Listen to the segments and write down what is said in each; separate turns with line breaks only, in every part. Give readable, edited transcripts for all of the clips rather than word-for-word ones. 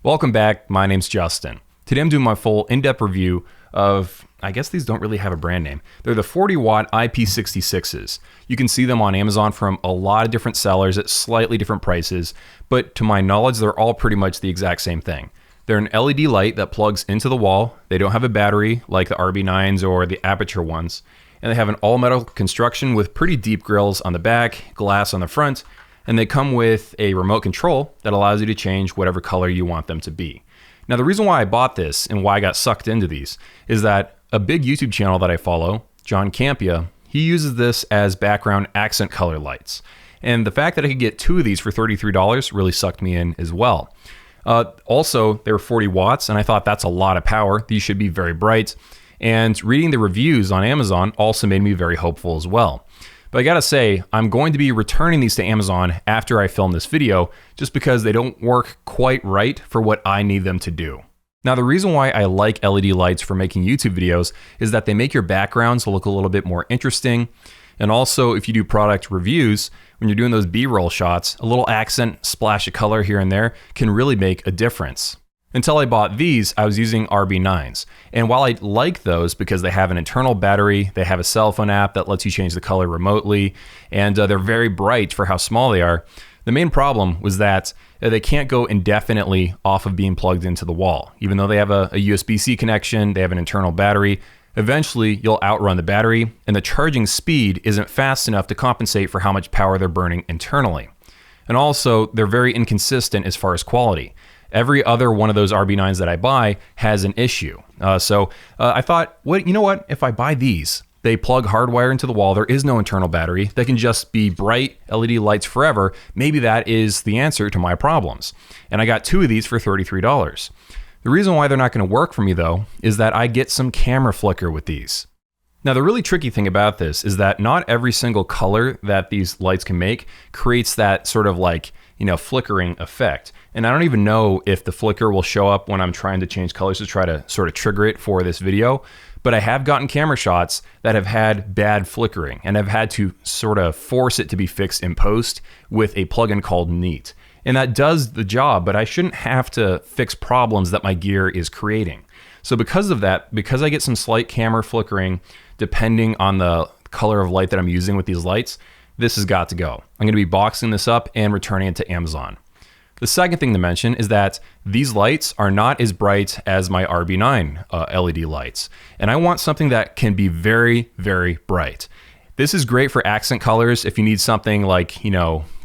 Welcome back, my name's Justin. Today I'm doing my full in-depth review of, I guess these don't really have a brand name. They're the 40 watt IP66s. You can see them on Amazon from a lot of different sellers at slightly different prices, but to my knowledge, they're all pretty much the exact same thing. They're an LED light that plugs into the wall. They don't have a battery like the RB9s or the Aperture ones, and they have an all-metal construction with pretty deep grills on the back, glass on the front, and they come with a remote control that allows you to change whatever color you want them to be. Now, the reason why I bought this and why I got sucked into these is that a big YouTube channel that I follow, John Campia, he uses this as background accent color lights. And the fact that I could get two of these for $33 really sucked me in as well. Also, they were 40 watts, and I thought that's a lot of power. These should be very bright. And reading the reviews on Amazon also made me very hopeful as well. But I gotta say, I'm going to be returning these to Amazon after I film this video, just because they don't work quite right for what I need them to do. Now, the reason why I like LED lights for making YouTube videos is that they make your backgrounds look a little bit more interesting. And also, if you do product reviews, when you're doing those B-roll shots, a little accent splash of color here and there can really make a difference. Until I bought these, I was using RB9s. And while I like those because they have an internal battery, they have a cell phone app that lets you change the color remotely, and they're very bright for how small they are, the main problem was that they can't go indefinitely off of being plugged into the wall. Even though they have a USB-C connection, they have an internal battery, eventually you'll outrun the battery, and the charging speed isn't fast enough to compensate for how much power they're burning internally. And also, they're very inconsistent as far as quality. Every other one of those RB9s that I buy has an issue. So I thought, you know what? If I buy these, they plug hardwire into the wall. There is no internal battery. They can just be bright LED lights forever. Maybe that is the answer to my problems. And I got two of these for $33. The reason why they're not going to work for me, though, is that I get some camera flicker with these. Now, the really tricky thing about this is that not every single color that these lights can make creates that sort of like, flickering effect. And I don't even know if the flicker will show up when I'm trying to change colors to try to sort of trigger it for this video. But I have gotten camera shots that have had bad flickering, and I've had to sort of force it to be fixed in post with a plugin called Neat. And that does the job, but I shouldn't have to fix problems that my gear is creating. So because of that, because I get some slight camera flickering, depending on the color of light that I'm using with these lights, this has got to go. I'm gonna be boxing this up and returning it to Amazon. The second thing to mention is that these lights are not as bright as my RB9 LED lights. And I want something that can be very, very bright. This is great for accent colors if you need something like,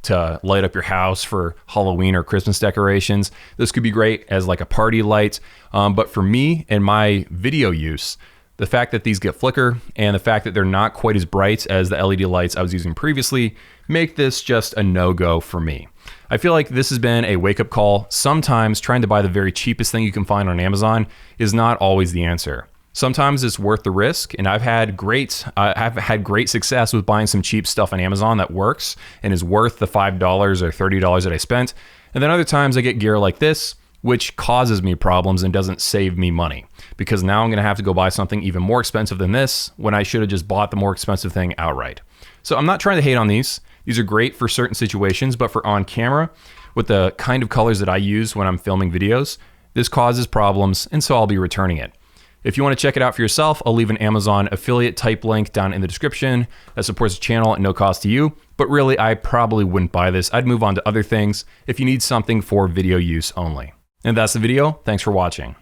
to light up your house for Halloween or Christmas decorations. This could be great as like a party light. But for me and my video use, the fact that these get flicker and the fact that they're not quite as bright as the LED lights I was using previously make this just a no-go for me. I feel like this has been a wake-up call. Sometimes trying to buy the very cheapest thing you can find on Amazon is not always the answer. Sometimes it's worth the risk, and I've had great success with buying some cheap stuff on Amazon that works and is worth the $5 or $30 that I spent. And then other times I get gear like this, which causes me problems and doesn't save me money, because now I'm gonna have to go buy something even more expensive than this when I should have just bought the more expensive thing outright. So I'm not trying to hate on these. These are great for certain situations, but for on camera, with the kind of colors that I use when I'm filming videos, this causes problems, and so I'll be returning it. If you want to check it out for yourself, I'll leave an Amazon affiliate type link down in the description that supports the channel at no cost to you. But really, I probably wouldn't buy this. I'd move on to other things if you need something for video use only. And that's the video. Thanks for watching.